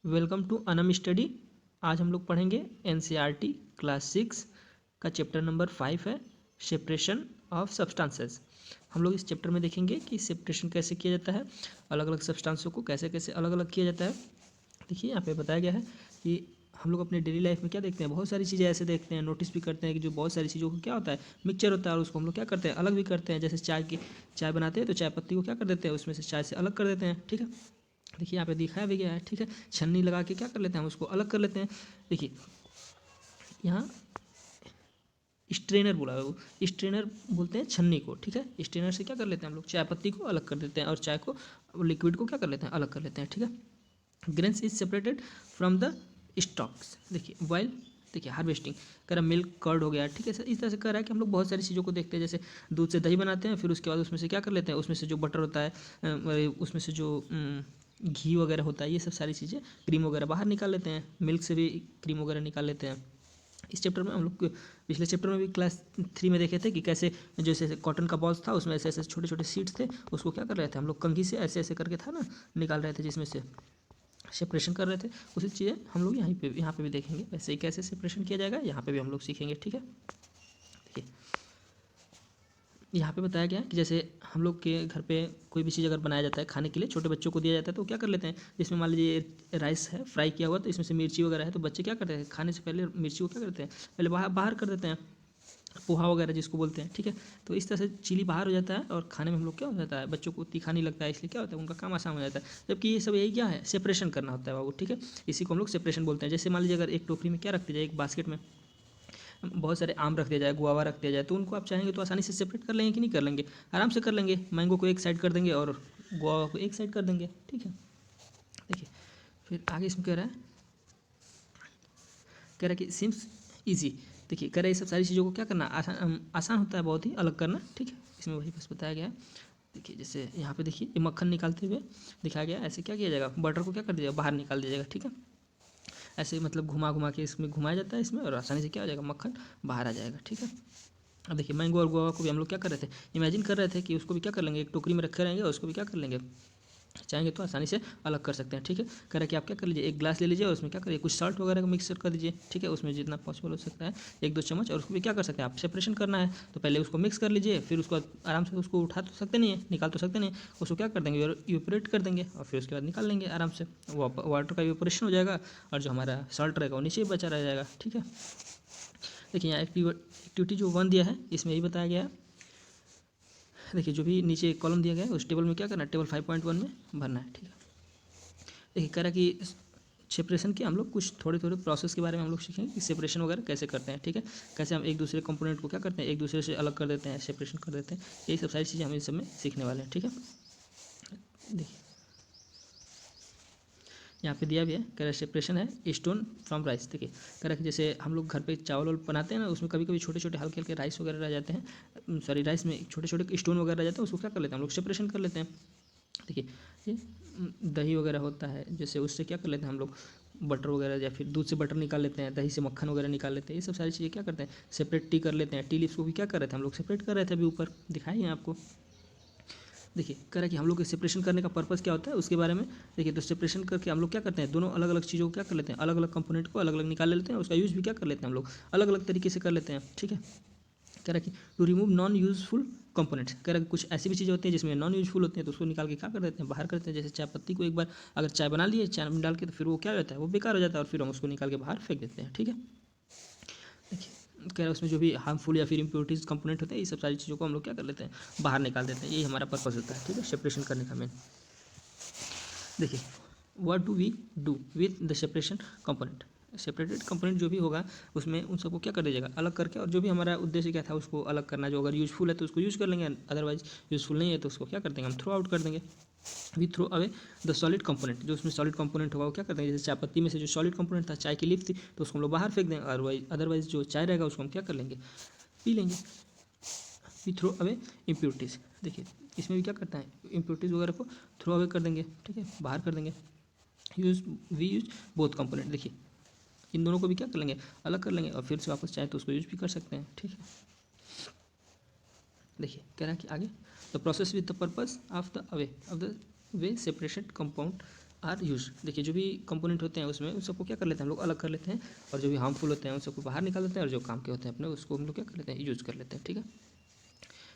Welcome to Anam study. आज हम लोग पढ़ेंगे एनसीईआरटी क्लास 6 का चैप्टर नंबर 5 है सेपरेशन ऑफ सब्सटेंसेस। हम लोग इस चैप्टर में देखेंगे कि सेपरेशन कैसे किया जाता है, अलग अलग सब्सटेंसों को कैसे कैसे अलग अलग किया जाता है। देखिए यहाँ पे बताया गया है कि हम लोग अपने डेली लाइफ में क्या देखते हैं, बहुत सारी चीज़ें ऐसे देखते हैं, नोटिस भी करते हैं कि जो बहुत सारी चीज़ों को क्या होता है मिक्सचर होता है और उसको हम लोग क्या करते हैं अलग भी करते हैं। जैसे चाय बनाते हैं तो चाय पत्ती को क्या कर देते हैं, उसमें से चाय से अलग कर देते हैं। ठीक है, देखिए यहाँ पे दिखाया भी गया है। ठीक है, छन्नी लगा के क्या कर लेते हैं, हम उसको अलग कर लेते हैं। देखिए यहाँ स्ट्रेनर बोला है, वो स्ट्रेनर बोलते हैं छन्नी को। ठीक है, स्ट्रेनर से क्या कर लेते हैं हम लोग, चाय पत्ती को अलग कर देते हैं और चाय को लिक्विड को क्या कर लेते हैं, अलग कर लेते हैं। ठीक है, grains is separated from the stocks. देखिए वाइल, देखिए हार्वेस्टिंग कह रहा मिल्क कर्ड हो गया। ठीक है, इस तरह से कह रहा है कि हम लोग बहुत सारी चीज़ों को देखते हैं। जैसे दूध से दही बनाते हैं, फिर उसके बाद उसमें से क्या कर लेते हैं, उसमें से जो बटर होता है, उसमें से जो घी वगैरह होता है, ये सब सारी चीज़ें क्रीम वगैरह बाहर निकाल लेते हैं। मिल्क से भी क्रीम वगैरह निकाल लेते हैं। इस चैप्टर में हम लोग पिछले चैप्टर में भी क्लास 3 में देखे थे कि कैसे जैसे कॉटन का बॉल्स था, उसमें ऐसे ऐसे छोटे छोटे सीड्स थे, उसको क्या कर रहे थे हम लोग कंघी से ऐसे ऐसे करके था ना निकाल रहे थे, जिसमें से सेपरेशन कर रहे थे। उसी चीज़ें हम लोग यहाँ पे भी देखेंगे, वैसे ही कैसे सेपरेशन किया जाएगा यहाँ पे भी हम लोग सीखेंगे। ठीक है, देखिए यहाँ पे बताया गया है कि जैसे हम लोग के घर पे कोई भी चीज़ अगर बनाया जाता है खाने के लिए, छोटे बच्चों को दिया जाता है, तो क्या कर लेते हैं, जिसमें मान लीजिए राइस है फ्राई किया हुआ, तो इसमें से मिर्ची वगैरह है, तो बच्चे क्या करते हैं खाने से पहले मिर्ची को क्या करते हैं, पहले बाहर बाहर कर देते हैं, पोहा वगैरह जिसको बोलते हैं। ठीक है, तो इस तरह से चिली बाहर हो जाता है और खाने में हम लोग क्या हो जाता है, बच्चों को तीखा नहीं लगता है, इसलिए क्या होता है उनका काम आसान हो जाता है। जबकि ये सब यही क्या है, सेपरेशन करना होता है बाबू। ठीक है, इसी को हम लोग सेपरेशन बोलते हैं। जैसे मान लीजिए अगर एक टोकरी में क्या रख दिया जाए, एक बास्केट में बहुत सारे आम रख दिया जाए, गुआवा रख दिया जाए, तो उनको आप चाहेंगे तो आसानी से सेपरेट कर लेंगे कि नहीं कर लेंगे, आराम से कर लेंगे। मैंगो को एक साइड कर देंगे और गुआवा को एक साइड कर देंगे। ठीक है, देखिए फिर आगे इसमें कह रहा है कि सिम्स ईजी। देखिए कह रहा है ये सब सारी चीज़ों को क्या करना आसान आसान होता है बहुत ही अलग करना। ठीक है, इसमें वही बस बताया गया है। देखिए जैसे यहाँ पे देखिए ये मक्खन निकालते हुए दिखाया गया, ऐसे क्या किया जाएगा, बटर को क्या कर दिया जाएगा, बाहर निकाल दिया जाएगा। ठीक है, ऐसे मतलब घुमा घुमा के इसमें घुमाया जाता है इसमें, और आसानी से क्या हो जाएगा, मक्खन बाहर आ जाएगा। ठीक है, अब देखिए मैंगो और गुआवा को भी हम लोग क्या कर रहे थे, इमेजिन कर रहे थे कि उसको भी क्या कर लेंगे, एक टोकरी में रखे रहेंगे और उसको भी क्या कर लेंगे, चाहेंगे तो आसानी से अलग कर सकते हैं। ठीक है, कह रहा है कि आप क्या कर लीजिए, एक ग्लास ले लीजिए और उसमें क्या करिए, कुछ सॉल्ट वगैरह का मिक्सर कर दीजिए। ठीक है, उसमें जितना पॉसिबल हो सकता है 1-2 चम्मच, और उसको भी क्या कर सकते हैं आप, सेपरेशन करना है तो पहले उसको मिक्स कर लीजिए, फिर उसको आराम से उसको उठा तो सकते नहीं है, निकाल तो सकते नहीं, उसको क्या कर देंगे, इवेपोरेट कर देंगे और फिर उसके बाद निकाल लेंगे आराम से, वाटर का इवेपोरेशन हो जाएगा और जो हमारा सॉल्ट रहेगा वो नीचे ही बचा रह जाएगा। ठीक है, देखिए यहाँ एक्टिविटी जो 1 दिया है इसमें यही बताया गया है। देखिए जो भी नीचे कॉलम दिया गया है उस टेबल में क्या करना है, टेबल 5.1 में भरना है। ठीक है, देखिए कह रहा है कि सेपरेशन के हम लोग कुछ थोड़े थोड़े प्रोसेस के बारे में हम लोग सीखेंगे कि सेपरेशन वगैरह कैसे करते हैं। ठीक है, कैसे हम एक दूसरे कंपोनेंट को क्या करते हैं, एक दूसरे से अलग कर देते हैं, सेपरेशन कर देते हैं, यही सब सारी चीज़ें हम इस सब में सीखने वाले हैं। ठीक है, देखिए यहाँ पे दिया भी है, कह रहा है सेपरेशन है स्टोन फ्रॉम राइस। देखिए कह रहा है कि जैसे हम लोग घर पे चावल बनाते हैं ना, उसमें कभी कभी छोटे छोटे हल्के हल्के राइस वगैरह रह जाते हैं, सॉरी राइस में छोटे छोटे स्टोन वगैरह रह जाते हैं, उसको क्या कर लेते हैं हम लोग, सेपरेशन कर लेते हैं। देखिए ये दही वगैरह होता है, जैसे उससे क्या कर लेते हैं हम लोग, बटर वगैरह या फिर दूध से बटर निकाल लेते हैं, दही से मक्खन वगैरह निकाल लेते हैं, ये सब सारी चीज़ें क्या करते हैं, सेपरेट टी कर लेते हैं। टी लीव्स को भी क्या कर रहे थे हम लोग, सेपरेट कर रहे थे, अभी ऊपर दिखाई है आपको। देखिए कह रहा है कि हम लोग के सेपरेशन करने का पर्पज़ क्या होता है उसके बारे में। देखिए तो सेपरेशन करके हम लोग क्या करते हैं, दोनों अलग अलग चीज़ों को क्या कर लेते हैं, अलग अलग कंपोनेंट को अलग अलग निकाल लेते हैं, उसका यूज़ भी क्या कर लेते हैं हम लोग, अलग अलग तरीके से कर लेते हैं। ठीक है, कह रहा है कि to remove non useful components. कह रहा है कि कुछ ऐसी भी चीज़ें होती हैं जिसमें नॉन यूजफुल होती हैं, तो उसको निकाल के क्या कर देते हैं, बाहर करते हैं। जैसे चाय पत्ती को एक बार अगर चाय बना लिए चाय में डाल के, तो फिर वो क्या हो जाता है, वो बेकार हो जाता है और फिर हम उसको निकाल के बाहर फेंक देते हैं। ठीक है, देखिए कह रहा है उसमें जो भी हार्मफुल या फिर इम्प्योरिटीज कंपोनेंट होते हैं, ये सब सारी चीज़ों को हम लोग क्या कर लेते हैं, बाहर निकाल देते हैं, यही हमारा पर्पज़ होता है। ठीक है, सेपरेशन करने का मेन। देखिए what do we do with the separation component. Separated component जो भी होगा उसमें उन सबको क्या कर दीजिएगा, अलग करके, और जो भी हमारा उद्देश्य क्या था उसको अलग करना, जो अगर यूजफुल है तो उसको यूज़ कर लेंगे, अदरवाइज यूजफुल नहीं है तो उसको क्या कर देंगे, हम थ्रो आउट कर देंगे। We throw away the solid component. जो उसमें सॉलिड कंपोनेंट होगा वो क्या कर देंगे, जैसे चाय पत्ती में से जो सॉलिड कंपोनेंट था, चाय की लीफ थी, तो उसको हम लोग बाहर फेंक देंगे, अदरवाइज जो चाय रहेगा उसको हम क्या कर लेंगे, पी लेंगे। We throw away impurities. देखिए इसमें भी क्या करता है, इम्प्योरिटीज़ वगैरह को थ्रो अवे कर देंगे। ठीक है, बाहर कर देंगे। Use both component. देखिए इन दोनों को भी क्या कर लेंगे, अलग कर लेंगे और फिर से वापस चाहे तो उसको यूज भी कर सकते हैं। ठीक है, देखिए कह रहा है कि आगे the process with the purpose of the way separation compound are use. देखिए जो भी कंपोनेंट होते हैं उसमें उन सबको क्या कर लेते हैं हम लोग, अलग कर लेते हैं, और जो भी हार्मफुल होते हैं उन सबको बाहर निकाल देते हैं, और जो काम के होते हैं अपने उसको हम लोग क्या कर लेते हैं, यूज़ कर लेते हैं। ठीक है,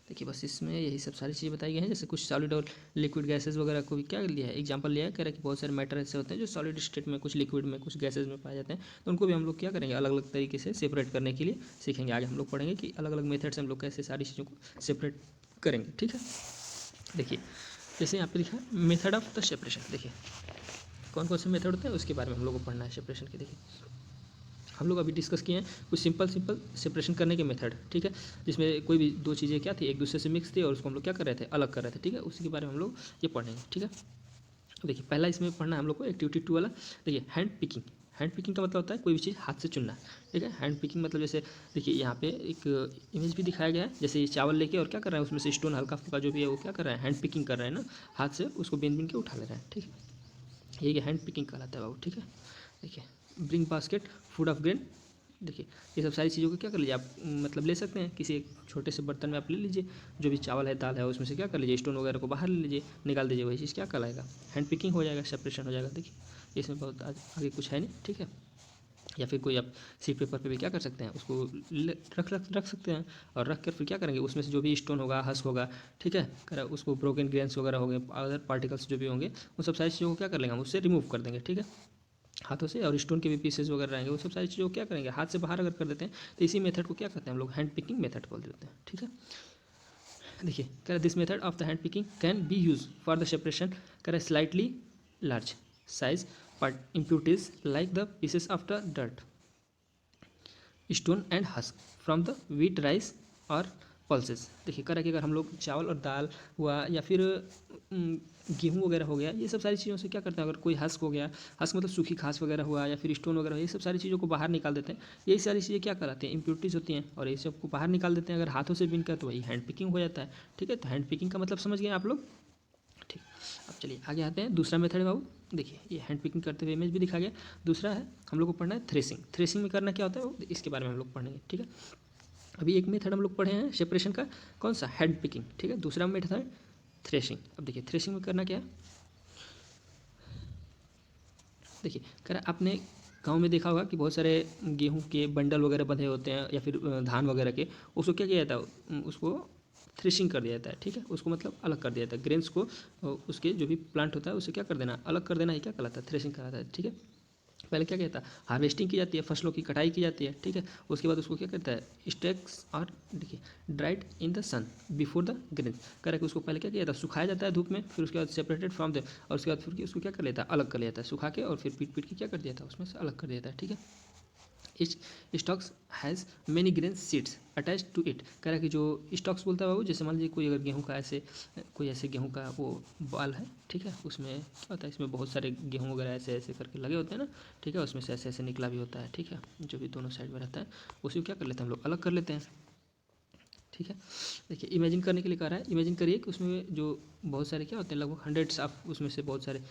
देखिए बस इसमें यही सब सारी चीज़ें बताई गई हैं। जैसे कुछ सॉलिड और लिक्विड गैसेस वगैरह को भी क्या लिया है, एग्जांपल लिया है, कह रहा है कि बहुत सारे मैटर ऐसे होते हैं जो सॉलिड स्टेट में, कुछ लिक्विड में, कुछ गैसेज में पाए जाते हैं, तो उनको भी हम लोग क्या करेंगे, अलग अलग तरीके से सेपरेट करने के लिए सीखेंगे। आगे हम लोग पढ़ेंगे कि अलग अलग मेथड से हम लोग कैसे सारी चीज़ों को सेपरेट करेंगे। ठीक है, देखिए जैसे यहाँ पे लिखा है मेथड ऑफ द सेपरेशन। देखिए कौन कौन से मेथड होते हैं उसके बारे में हम लोग को पढ़ना है सेपरेशन के। देखिए हम लोग अभी डिस्कस किए हैं कुछ सिंपल सेपरेशन करने के मेथड। ठीक है, जिसमें कोई भी दो चीज़ें क्या थी, एक दूसरे से मिक्स थी और उसको हम लोग क्या कर रहे थे, अलग कर रहे थे। ठीक है, उसी के बारे में हम लोग ये पढ़ेंगे। ठीक है, देखिए पहला इसमें पढ़ना है हम लोग को एक्टिविटी 2 वाला। देखिए हैंड पिकिंग। हैंड पिकिंग का मतलब होता है कोई भी चीज़ हाथ से चुनना। ठीक है, हैंड पिकिंग मतलब जैसे देखिए यहाँ पे एक इमेज भी दिखाया गया है, जैसे ये चावल लेके और क्या कर रहे हैं, उसमें से स्टोन हल्का फुल्का जो भी है वो क्या कर रहे हैं, हैंड पिकिंग कर रहे हैं ना, हाथ से उसको बीन बीन के उठा ले रहे हैं। ठीक है, ये हैंड पिकिंग कहलाता है बाबू। ठीक है, देखिए bring basket food of grain. देखिए ये सब सारी चीज़ों को क्या कर लीजिए आप, मतलब ले सकते हैं किसी एक छोटे से बर्तन में आप ले लीजिए, जो भी चावल है दाल है उसमें से क्या कर लीजिए, स्टोन वगैरह को बाहर ले लीजिए, निकाल दीजिए, वही चीज़ क्या कहलाएगा, हैंड पिकिंग हो जाएगा, सेपरेशन हो जाएगा। देखिए इसमें बहुत आगे कुछ है नहीं। ठीक है, या फिर कोई आप सीट पेपर पे भी क्या कर सकते हैं, उसको रख सकते हैं, और रख कर फिर क्या करेंगे, उसमें से जो भी स्टोन होगा, हस्क होगा, ठीक है, कर उसको ब्रोकन ग्रेन्स वगैरह हो गए, अदर पार्टिकल्स जो भी होंगे, उन सब सारी चीज़ों को क्या कर लेंगे हम, उससे रिमूव कर देंगे। ठीक है, हाथों से, और स्टोन के भी पीसेस वगैरह रहेंगे वो सब सारी चीज़ों को क्या करेंगे, हाथ से बाहर अगर कर देते हैं तो इसी मेथड को क्या करते हैं हम लोग, हैंड पिकिंग मेथड बोल देते हैं। ठीक है, देखिए कह this method of the hand picking can be use for the separation कर slightly large size part impurities like the pieces of the dirt stone and husk from the wheat rice और pulses. देखिए करा कि अगर हम लोग चावल और दाल हुआ या फिर गेहूँ वगैरह हो गया, ये सब सारी चीज़ों से क्या करते हैं, अगर कोई हस्क हो गया, हस्क मतलब सूखी घास वगैरह हुआ या फिर स्टोन वगैरह, ये सब सारी चीज़ों को बाहर निकाल देते हैं। यही सारी चीज़ें क्या कराते हैं, इम्प्योरिटीज़ होती हैं, और ये सब को बाहर निकाल देते हैं अगर हाथों से बीन कर, तो वही हैंड पिकिंग हो जाता है। ठीक है, तो हैंड पिकिंग का मतलब समझ गए आप लोग। ठीक, अब चलिए आगे आते हैं, दूसरा मेथड है बाबू। देखिए ये हैंड पिकिंग करते हुए इमेज भी दिखा गया। दूसरा है हम लोग को पढ़ना है थ्रेसिंग। थ्रेसिंग में करना क्या होता है वो, इसके बारे में हम लोग पढ़ेंगे। ठीक है, अभी एक मेथड हम लोग पढ़े हैं सेपरेशन का, कौन सा, हैंड पिकिंग। ठीक है, दूसरा मेथड है थ्रेशिंग। अब देखिए थ्रेशिंग में करना क्या है, देखिए कह रहा आपने गांव में देखा होगा कि बहुत सारे गेहूं के बंडल वगैरह बंधे होते हैं या फिर धान वगैरह के, उसको क्या किया जाता है, उसको थ्रेशिंग कर दिया जाता है। ठीक है, उसको मतलब अलग कर दिया जाता है, ग्रेन्स को उसके जो भी प्लांट होता है उसे क्या कर देना, अलग कर देना, ये क्या कहलाता है, थ्रेशिंग कहलाता है। ठीक है, पहले क्या कहता है, हार्वेस्टिंग की जाती है, फसलों की कटाई की जाती है। ठीक है, उसके बाद उसको क्या कहता है, स्टेक्स और देखिए dried in the sun before the grain, करके उसको पहले क्या किया जाता है, सुखाया जाता है धूप में, फिर उसके बाद सेपरेटेड फ्रॉम द, और उसके बाद फिर उसको क्या कर लेता है, अलग कर लेता है सुखा के, और फिर पीट पीट के क्या कर दिया था, उसमें से अलग कर दिया था। ठीक है, each stalks has many grain seeds attach to it. कह रहा है कि जो स्टॉक्स बोलता है बाबू, जैसे मान लीजिए कोई अगर गेहूँ का ऐसे, कोई ऐसे गेहूँ का वो बाल है, ठीक है, उसमें क्या होता है, इसमें बहुत सारे गेहूँ वगैरह ऐसे ऐसे करके लगे होते हैं ना। ठीक है, उसमें से ऐसे ऐसे निकला भी होता है। ठीक है, जो भी दोनों साइड में रहता है उसी को क्या कर लेते हैं हम लोग, अलग कर लेते हैं। ठीक है, देखिए इमेजिन करने के लिए कह रहा है, इमेजिन करिए कि उसमें जो बहुत सारे क्या होते हैं, लगभग हंड्रेड्स ऑफ, उसमें से बहुत सारे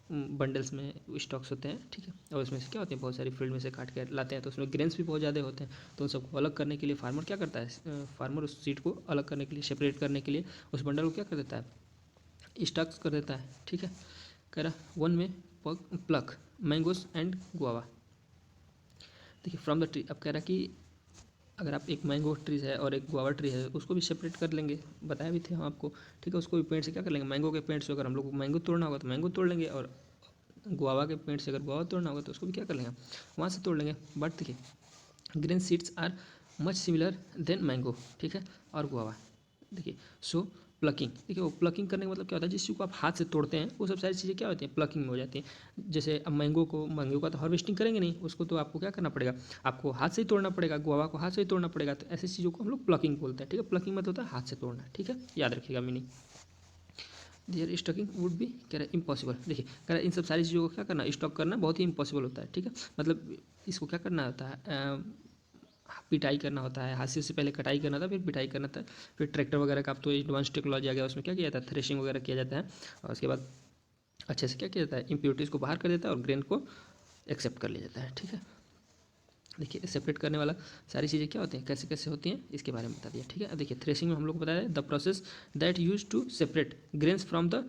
बंडल्स में स्टॉक्स होते हैं। ठीक है, और उसमें से क्या होते हैं, बहुत सारी फील्ड में से काट के लाते हैं, तो उसमें ग्रेन्स भी बहुत ज़्यादा होते हैं। तो उन सबको अलग करने के लिए फार्मर क्या करता है, फार्मर उस सीड को अलग करने के लिए, सेपरेट करने के लिए उस बंडल को क्या कर देता है, स्टॉक्स कर देता है। ठीक है, कह रहा वन में प्लक मैंगोस एंड गुआवा। देखिए फ्रॉम द ट्री, अब कह रहा कि अगर आप एक मैंगो ट्री है और एक गुआवा ट्री है, उसको भी सेपरेट कर लेंगे, बताया भी थे हम आपको। ठीक है, उसको भी पेड़ से क्या कर लेंगे, मैंगो के पेड़ से अगर हम लोग को मैंगो तोड़ना होगा तो मैंगो तोड़ लेंगे, और गुआवा के पेड़ से अगर गुआवा तोड़ना होगा तो उसको भी क्या कर लेंगे, वहाँ से तोड़ लेंगे। बट देखिए green seeds are much similar than mango. ठीक है, और गुआवा। देखिए सो प्लकिंग, देखिए वो प्लकिंग करने का मतलब क्या होता है, जिस चीज़ को आप हाथ से तोड़ते हैं वो सब सारी चीज़ें क्या होती हैं, प्लकिंग में हो जाती हैं। जैसे अब मैंगो का तो हार्वेस्टिंग करेंगे नहीं, उसको तो आपको क्या करना पड़ेगा, आपको हाथ से ही तोड़ना पड़ेगा, गुआवा को हाथ से ही तोड़ना पड़ेगा। तो ऐसी चीज़ों को हम लोग प्लकिंग बोलते हैं। ठीक है, प्लकिंग मतलब होता है हाथ से तोड़ना। ठीक है, याद रखिएगा meaning. There stalking would be कह रहा है इम्पॉसिबल। देखिए कह रहा है इन सब सारी चीज़ों को क्या करना, स्टॉक करना बहुत ही इम्पॉसिबल होता है। ठीक है, मतलब इसको क्या करना होता है, पिटाई करना होता है, हाथ से पहले कटाई करना था, फिर पिटाई करना था, फिर ट्रैक्टर वगैरह का अब तो एडवांस टेक्नोलॉजी आ गया, उसमें क्या किया जाता है, थ्रेशिंग वगैरह किया जाता है, और उसके बाद अच्छे से क्या किया जाता है, इम्प्योरिटीज़ को बाहर कर देता है और ग्रेन को एक्सेप्ट कर लिया जाता है। ठीक है, देखिए सेपरेट करने वाला सारी चीज़ें क्या होती हैं, कैसे कैसे होती हैं, इसके बारे में बता दिया। ठीक है, देखिए थ्रेशिंग में हम लोग को बताया the process that use to separate grains from the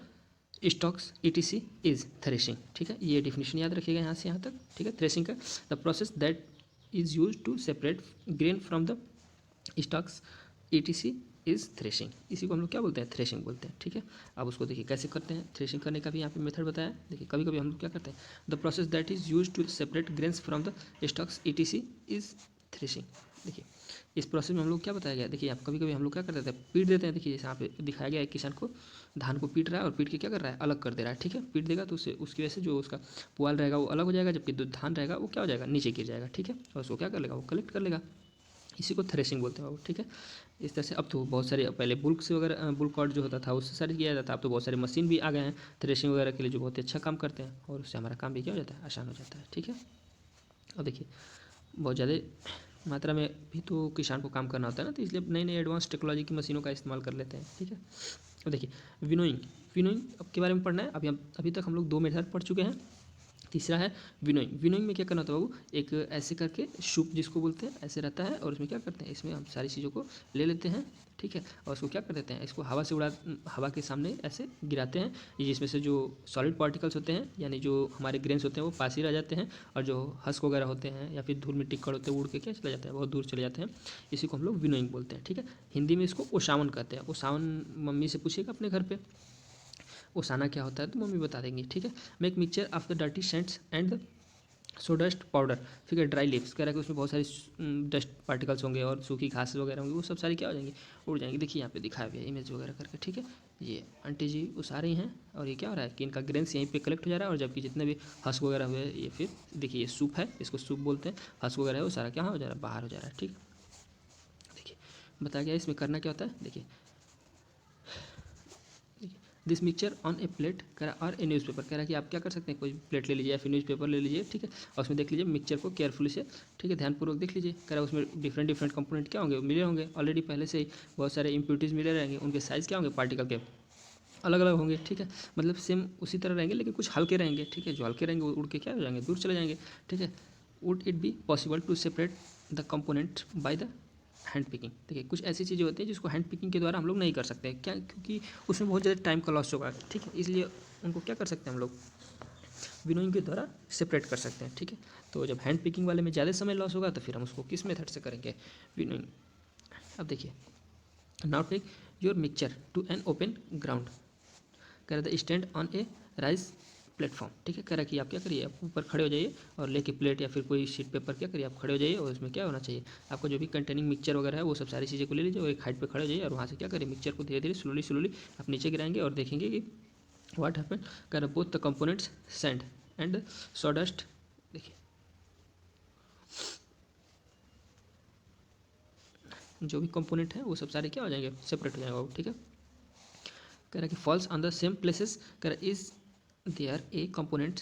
stalks ETC is threshing. ठीक है, ये डिफिनेशन याद रखिएगा यहाँ से यहाँ तक। ठीक है, थ्रेशिंग का the process that is use to separate grain from the stalks ETC is threshing. इसी को हम लोग क्या बोलते हैं, थ्रेशिंग बोलते हैं। ठीक है, अब उसको देखिए कैसे करते हैं, थ्रेशिंग करने का भी यहाँ पे मेथड बताया। देखिए कभी कभी हम लोग क्या करते हैं, the process that is use to separate grains from the stalks ETC is threshing. देखिए इस प्रोसेस में हम लोग क्या बताया गया, देखिए आप कभी कभी हम लोग क्या करते हैं, पीट देते हैं। देखिए जैसे यहाँ पे दिखाया गया है, किसान को धान को पीट रहा है और पीट के क्या कर रहा है, अलग कर दे रहा है। ठीक है, पीट देगा तो उससे उसकी वजह से जो उसका पुआल रहेगा वो अलग हो जाएगा, जबकि जो धान रहेगा वो क्या हो जाएगा, नीचे गिर जाएगा। ठीक है, और उसको क्या कर लेगा, वो कलेक्ट कर लेगा। इसी को थ्रेशिंग बोलते हैं बाबू। ठीक है, इस तरह से अब तो बहुत सारे, पहले बुल्क से वगैरह बुल्क कॉर्ड जो होता था उससे सारे किया जाता था। अब तो बहुत सारे मशीन भी आ गए हैं थ्रेशिंग वगैरह के लिए, जो बहुत अच्छा काम करते हैं और उससे हमारा काम भी क्या हो जाता है, आसान हो जाता है। ठीक है, अब देखिए बहुत ज़्यादा मात्रा में भी तो किसान को काम करना होता है ना, तो इसलिए नई नई एडवांस टेक्नोलॉजी की मशीनों का इस्तेमाल कर लेते हैं। ठीक है, अब देखिए विनोइंग, विनोइंग अब के बारे में पढ़ना है। अभी तक हम लोग 2 मेथड पढ़ चुके हैं। तीसरा है विनोइंग। विनोइंग में क्या करना होता है बाबू, एक ऐसे करके सूप जिसको बोलते हैं ऐसे रहता है, और इसमें क्या करते हैं, इसमें हम सारी चीज़ों को ले लेते हैं। ठीक है, और उसको क्या कर देते हैं, इसको हवा से हवा के सामने ऐसे गिराते हैं। ये इसमें से जो सॉलिड पार्टिकल्स होते हैं, यानी जो हमारे ग्रेन्स होते हैं, वो पास ही रह जाते हैं, और जो हस्क वगैरह होते हैं या फिर धूल मिट्टी कण होते हैं, उड़ के क्या चले जाते हैं, बहुत दूर चले जाते हैं। इसी को हम लोग विनोइंग बोलते हैं। ठीक है, हिंदी में इसको ओसावन कहते हैं। ओसावन मम्मी से पूछिएगा अपने घर पर, ओसाना क्या होता है तो मम्मी बता देंगी। ठीक है, make mixture of the dirty sands and sawdust powder. ठीक है, ड्राई लिप्स कह रहा है कि उसमें बहुत सारी डस्ट पार्टिकल्स होंगे और सूखी घास वगैरह होंगी, वो सब सारी क्या हो जाएंगी, उड़ जाएंगी। देखिए यहाँ पे दिखाया हुआ है इमेज वगैरह करके। ठीक है, ये आंटी जी उसा रही हैं, और ये क्या हो रहा है कि इनका ग्रेन्स यहीं पे कलेक्ट हो जा रहा है, और जबकि जितने भी हस्क वगैरह हुए ये फिर देखिए ये सूप है, इसको सूप बोलते हैं। हस्क वगैरह है वो सारा क्या हो जा रहा है, बाहर हो जा रहा है। ठीक, देखिए बताया गया इसमें करना क्या होता है। देखिए this mixture on A plate कह रहा, और ए न्यूज़ पेपर कह रहा है कि आप क्या कर सकते हैं, कोई प्लेट ले लीजिए या फिर न्यूज़ पेपर ले लीजिए। ठीक है, और उसमें देख लीजिए मिक्सचर को केयरफुली से, ठीक है, ध्यानपूर्वक देख लीजिए। कह रहा है उसमें डिफरेंट डिफरेंट कंपोनेंट क्या होंगे, मिले होंगे ऑलरेडी पहले से ही, बहुत सारे इम्प्यूरिटीज़ मिले रहेंगे, उनके साइज़ क्या होंगे, पार्टिकल के अलग अलग होंगे। ठीक है, मतलब सेम उसी तरह रहेंगे लेकिन कुछ हल्के रहेंगे। ठीक है, जो हल्के रहेंगे वो उड़ के क्या हो जाएंगे, दूर चले जाएंगे। ठीक है, would it be possible to separate the component by the hand picking. देखिए कुछ ऐसी चीज़ें होती हैं जिसको हैंड पिकिंग के द्वारा हम लोग नहीं कर सकते, क्या, क्योंकि उसमें बहुत ज़्यादा टाइम का लॉस होगा। ठीक है, इसलिए उनको क्या कर सकते हैं हम लोग, विनोइंग के द्वारा सेपरेट कर सकते हैं। ठीक है, तो जब हैंड पिकिंग वाले में ज़्यादा समय लॉस होगा तो फिर हम उसको किस मेथड से करेंगे, विनोइंग। अब देखिए now take your mixture to an open ground, कह रहा था stand on a raised platform. ठीक है, कह रहा है कि आप क्या करिए, आप ऊपर खड़े हो जाइए और लेके प्लेट या फिर कोई शीट पेपर क्या करिए, आप खड़े हो जाइए, और उसमें क्या होना चाहिए, आपका जो भी कंटेनिंग मिक्सचर वगैरह है वो सब सारी चीज़ें को ले लीजिए और एक हाइट पे खड़े हो जाइए, और वहाँ से क्या करिए, मिक्सचर को धीरे धीरे स्लोली स्लोली आप नीचे गिराएंगे और देखेंगे कि व्हाट हैपन। कह रहा both the components sand and sawdust, देखिए जो भी कंपोनेंट है वो सब सारे क्या हो जाएंगे, सेपरेट हो जाएंगे। ठीक है, कह रहा कि falls on the same places, कह रहा is there a component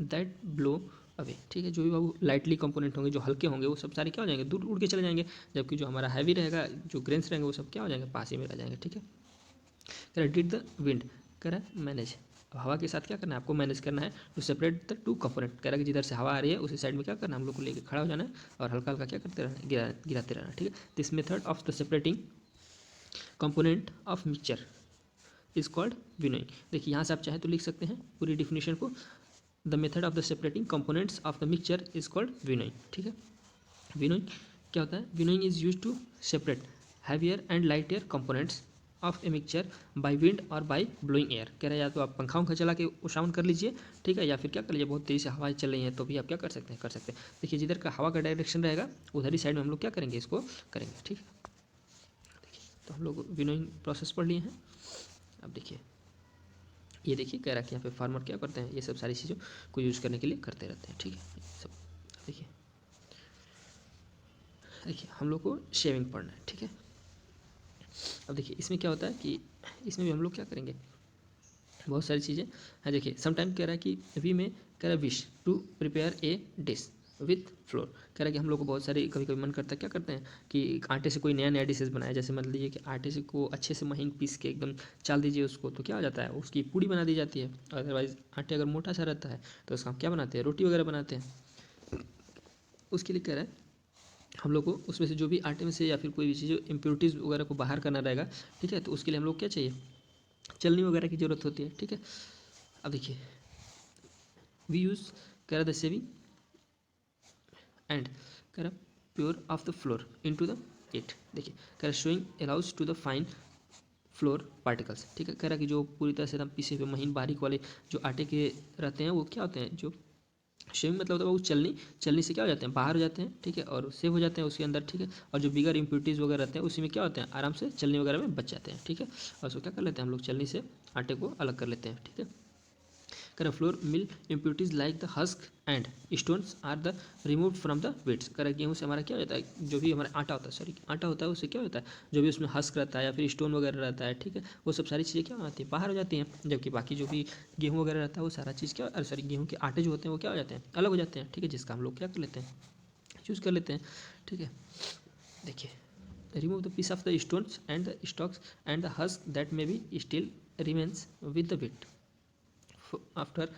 that blow away. ठीक है, जो भी वो लाइटली कंपोनेंट होंगे, जो हल्के होंगे, वो सब सारे क्या हो जाएंगे, दूर उड़ के चले जाएंगे, जबकि जो हमारा हैवी रहेगा, जो ग्रेन्स रहेंगे, वो सब क्या हो जाएंगे, पास ही में रह जाएंगे। ठीक है, कह रहा डिड द विंड, कह रहा है मैनेज, हवा के साथ क्या करना है, आपको मैनेज करना है to separate the two component. कह रहा है कि जिधर से हवा आ रही है उसी साइड में क्या करना है, हम लोग को लेकर खड़ा हो जाना है और हल्का हल्का क्या करते रहना, गिराते रहना। ठीक है, this method of the separating component of mixture is called winnowing. देखिए यहाँ से आप चाहे तो लिख सकते हैं पूरी डिफिनेशन को, the method of the separating components of the mixture is called winnowing. ठीक है, विनोइंग क्या होता है, winnowing is use to separate heavier and light air components of a mixture by wind और बाई ब्लोइंग एयर। कह रहे हैं या तो आप पंखा उंखा चला के उशावन कर लीजिए, ठीक है, या फिर क्या कर लीजिए, बहुत तेज़ी से हवाएं चल रही हैं तो भी आप क्या कर सकते हैं। देखिए जिधर का हवा का डायरेक्शन रहेगा उधर ही साइड में हम लोग क्या करेंगे, इसको करेंगे। ठीक है, देखिए तो हम लोग विनोइंग प्रोसेस पढ़ लिए हैं। अब देखिए ये देखिए कह रहा है कि यहाँ पे फार्मर क्या करते हैं, ये सब सारी चीज़ों को यूज़ करने के लिए करते रहते हैं। ठीक है, सब देखिए हम लोग को शेविंग पढ़ना है। ठीक है, अब देखिए इसमें क्या होता है कि इसमें भी हम लोग क्या करेंगे, बहुत सारी चीज़ें हैं। देखिए समटाइम कह रहा है कि वी में कह रहा है wish to prepare a dish with flour. कह रहा है कि हम लोग को बहुत सारे कभी कभी मन करता है, क्या करते हैं कि आटे से कोई नया नया डिशेज बनाए, जैसे मान लीजिए कि आटे से को अच्छे से महीन पीस के एकदम चाल दीजिए उसको, तो क्या हो जाता है, उसकी पूड़ी बना दी जाती है। अदरवाइज़ आटे अगर मोटा सा रहता है तो उसका हम क्या बनाते हैं, रोटी वगैरह बनाते हैं। उसके लिए कह रहा है हम लोग को उसमें से जो भी आटे में से या फिर कोई भी चीज़ इम्प्योरिटीज़ वगैरह को बाहर करना रहेगा, ठीक है, तो उसके लिए हम लोग क्या चाहिए, चलनी वगैरह की ज़रूरत होती है। ठीक है, अब देखिए वी यूज़ कह रहा द सेविंग एंड कह रहा pour of the flour into the it. देखिए कह रहा showing allows to the fine flour particles. ठीक है, कह रहा कि जो पूरी तरह से एकदम पिसे हुए महीन बारीक वाले जो आटे के रहते हैं वो क्या होते हैं, जो शेविंग मतलब होता है वो चलनी से क्या हो जाते हैं, बाहर हो जाते हैं। ठीक है, और सेव हो जाते हैं उसके अंदर। ठीक है, और जो बिगर इम्प्योरिटीज़ वगैरह रहते हैं उसी में क्या होते हैं, आराम से चलनी वगैरह में बच जाते हैं। ठीक है, और उसको क्या कर लेते हैं हम लोग, चलनी से आटे को अलग कर लेते हैं। ठीक है, कह flour mill impurities like the husk and stones are the remove from the wheats. कह गेहूँ से हमारा क्या होता है, जो भी हमारा आटा होता है, सॉरी आटा होता है, उससे क्या होता है, जो भी उसमें हस्क रहता है या फिर स्टोन वगैरह रहता है, ठीक है, वो सब सारी चीज़ें क्या हो जाती है, बाहर हो जाती हैं। जबकि बाकी जो भी गेहूँ वगैरह रहता है वो सारा चीज़ क्या, सॉरी गेहूँ के आटे जो होते हैं वो क्या हो जाते हैं, अलग हो जाते हैं। ठीक है, जिसका हम लोग क्या कर लेते हैं, यूज़ कर लेते हैं। ठीक है, देखिए remove the piece of the stones and the stalks and the husk that may be still remains with the wheat after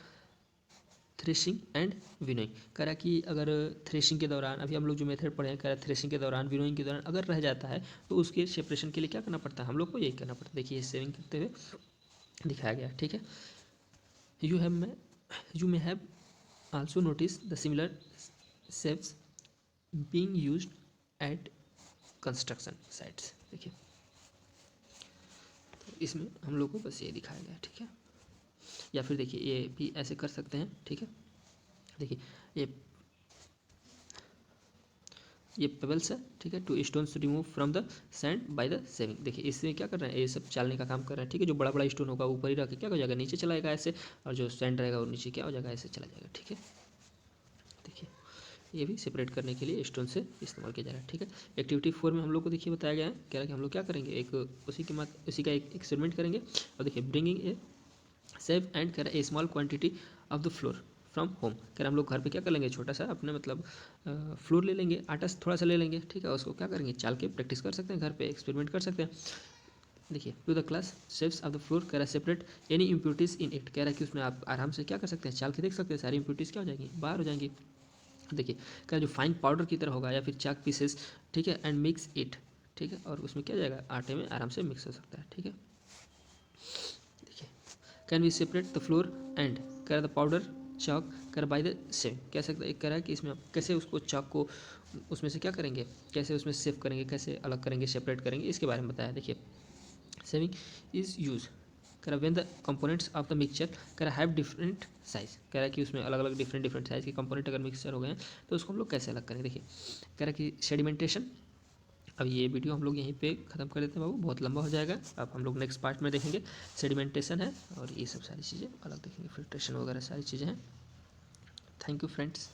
threshing and winnowing. कह रहा कि अगर थ्रेशिंग के दौरान, अभी हम लोग जो मेथड पढ़े हैं, कह रहा थ्रेशिंग के दौरान, विनोइंग के दौरान अगर रह जाता है तो उसके सेपरेशन के लिए क्या करना पड़ता है, हम लोग को यही करना पड़ता है। देखिए सेविंग करते हुए दिखाया गया। ठीक है, you may have also notice the similar saves being used eight construction sites. देखिए तो इसमें हम लोग को बस ये दिखाया गया है। ठीक है, या फिर देखिए ये भी ऐसे कर सकते हैं। ठीक है, देखिए ये पेबल्स है। ठीक है, to stones remove from the sand by the sieving. देखिए इससे क्या कर रहे हैं, ये सब चालने का काम कर रहे हैं। ठीक है, जो बड़ा बड़ा स्टोन होगा ऊपर ही रख के क्या हो जाएगा, नीचे चला जाएगा ऐसे, और जो सैंड रहेगा वो नीचे क्या हो जाएगा, ऐसे चला जाएगा। ठीक है, देखिए ये भी सेपरेट करने के लिए स्टोन से इस्तेमाल किया जा रहा है। ठीक है, एक्टिविटी 4 में हम लोग को देखिए बताया गया है, कह रहा है कि हम लोग क्या करेंगे, एक उसी का एक एक्सपेरिमेंट करेंगे। और देखिए ब्रिंगिंग ए सेव एंड कह रहा है a small quantity of the flour from home. कह रहा हम लोग घर पे क्या कर लेंगे, छोटा सा अपने मतलब फ्लोर ले लेंगे, आटा थोड़ा सा ले लेंगे। ठीक है, उसको क्या करेंगे, चाल के प्रैक्टिस कर सकते हैं, घर पे एक्सपेरिमेंट कर सकते हैं। देखिए to the class shapes of the flour, कह रहा है separate any impurities in it. कह रहा है कि उसमें आप आराम से क्या कर सकते हैं, चाल के देख सकते हैं, सारी इम्प्योरिटीज क्या हो जाएंगी, बाहर हो जाएंगी। देखिए क्या जो फाइन पाउडर की तरह होगा या फिर चाक पीसेस। ठीक है, एंड मिक्स इट। ठीक है, और उसमें क्या जाएगा, आटे में आराम से मिक्स हो सकता है। ठीक है, देखिए can we separate the flour and कह द पाउडर चॉक कर बाय द सेव। कह सकते कह रहा है कि इसमें आप कैसे उसको चॉक को उसमें से क्या करेंगे, कैसे उसमें सेव करेंगे, कैसे अलग करेंगे, सेपरेट करेंगे, इसके बारे में बताया। देखिए सेविंग इज यूज कह रहा when the components of the mixture कह रहा हैव डिफरेंट साइज। कह रहा है कि उसमें अलग अलग डिफरेंट साइज के कंपोनेंट अगर मिक्सचर हो गए हैं तो उसको हम लोग कैसे अलग करें। देखिए कह रहा है कि सेडिमेंटेशन। अब ये वीडियो हम लोग यहीं पे ख़त्म कर देते हैं बाबू, बहुत लंबा हो जाएगा। अब हम लोग नेक्स्ट पार्ट में देखेंगे सेडिमेंटेशन है और ये सब सारी चीज़ें अलग देखेंगे, फिल्ट्रेशन वगैरह सारी चीज़ें हैं। Thank you friends.